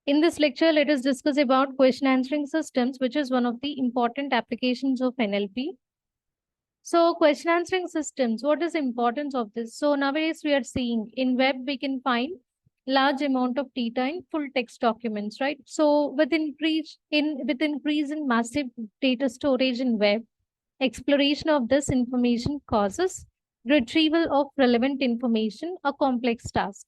In this lecture, let us discuss about question answering systems, which is one of the important applications of NLP. So question answering systems, what is the importance of this? So nowadays we are seeing in web, we can find large amount of data in full text documents, right? So with increase in massive data storage in web, exploration of this information causes retrieval of relevant information a complex task.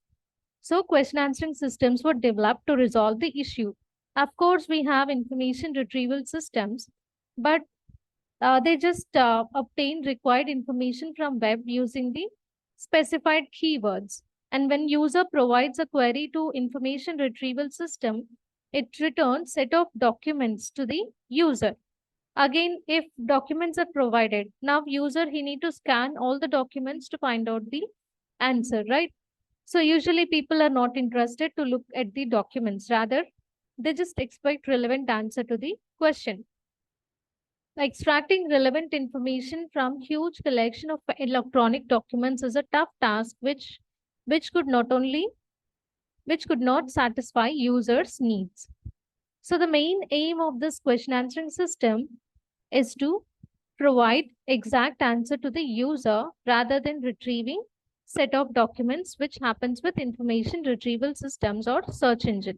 So question answering systems were developed to resolve the issue. Of course, we have information retrieval systems, but they just obtain required information from web using the specified keywords. And when user provides a query to information retrieval system, it returns set of documents to the user. Again, if documents are provided, now user he need to scan all the documents to find out the answer, right? So usually people are not interested to look at the documents. Rather, they just expect relevant answer to the question. Extracting relevant information from huge collection of electronic documents is a tough task which could not satisfy users' needs. So the main aim of this question answering system is to provide exact answer to the user rather than retrieving set of documents, which happens with information retrieval systems or search engine.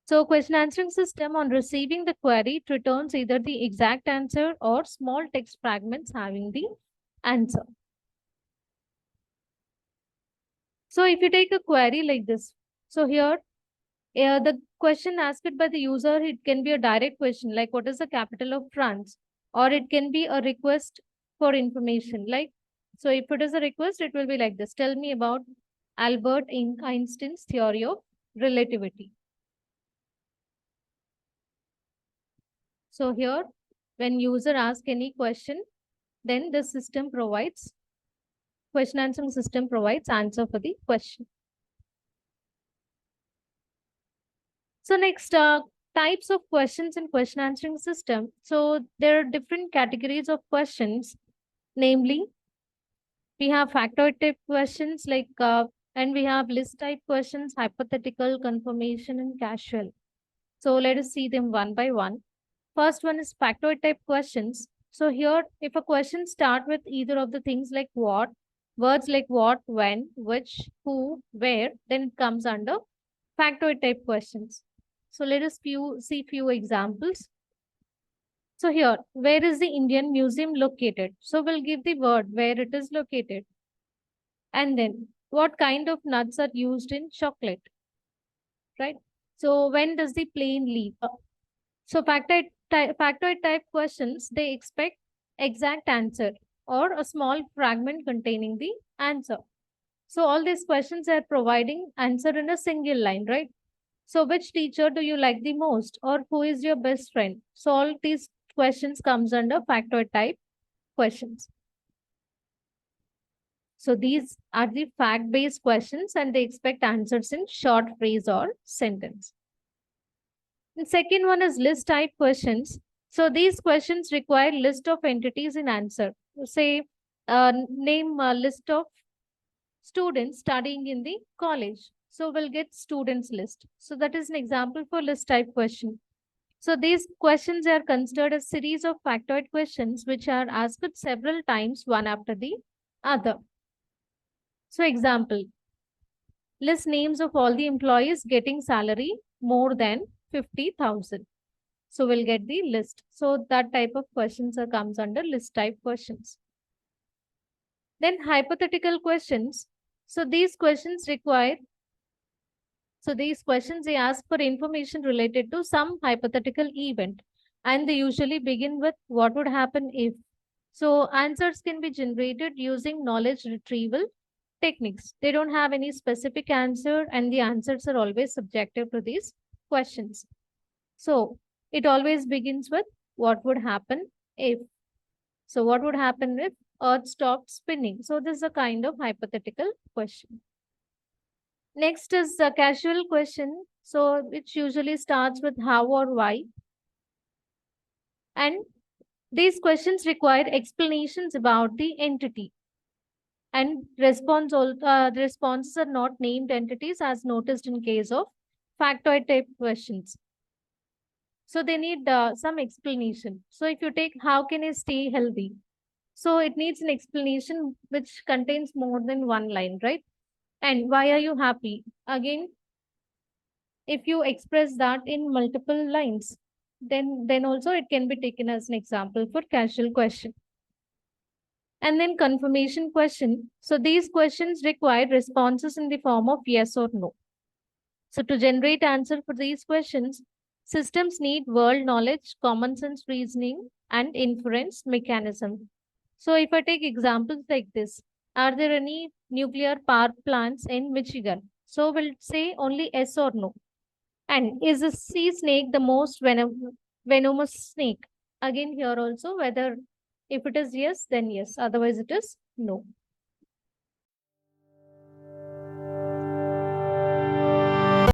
So question answering system on receiving the query, it returns either the exact answer or small text fragments having the answer. So if you take a query like this, so here the question asked by the user, it can be a direct question like what is the capital of France, or it can be a request for information like, so if it is a request, it will be like this: tell me about Albert Einstein's theory of relativity. So here, when user asks any question, then the system provides, question answering system provides answer for the question. So next, types of questions in question answering system. So there are different categories of questions, namely, we have factoid type questions and we have list type questions, hypothetical, confirmation, and casual. So let us see them one by one. First one is factoid type questions. So here, if a question start with either of the things like what, words like what, when, which, who, where, then it comes under factoid type questions. So let us see few examples. So here, where is the Indian Museum located? So we'll give the word where it is located. And then, what kind of nuts are used in chocolate? Right? So when does the plane leave? So factoid type questions, they expect exact answer or a small fragment containing the answer. So all these questions are providing answer in a single line, right? So which teacher do you like the most, or who is your best friend? So all these questions comes under factoid type questions. So these are the fact-based questions and they expect answers in short phrase or sentence. The second one is list type questions. So these questions require list of entities in answer. Say, name a list of students studying in the college. So we'll get students list. So that is an example for list type question. So these questions are considered a series of factoid questions which are asked several times one after the other. So example, list names of all the employees getting salary more than 50,000. So we'll get the list. So that type of questions comes under list type questions. Then hypothetical questions. So these questions they ask for information related to some hypothetical event, and they usually begin with what would happen if. So answers can be generated using knowledge retrieval techniques. They don't have any specific answer and the answers are always subjective to these questions. So it always begins with what would happen if. So what would happen if Earth stopped spinning? So this is a kind of hypothetical question. Next is a casual question. So which usually starts with how or why. And these questions require explanations about the entity. And the responses are not named entities as noticed in case of factoid type questions. So they need some explanation. So if you take how can I stay healthy? So it needs an explanation which contains more than one line, right? And why are you happy? Again, if you express that in multiple lines, then also it can be taken as an example for casual question. And then confirmation question. So these questions require responses in the form of yes or no. So to generate answer for these questions, systems need world knowledge, common sense reasoning, and inference mechanism. So if I take examples like this, are there any nuclear power plants in Michigan? So we'll say only yes or no. And is a sea snake the most venomous snake? Again, here also, whether if it is yes, then yes, otherwise it is no.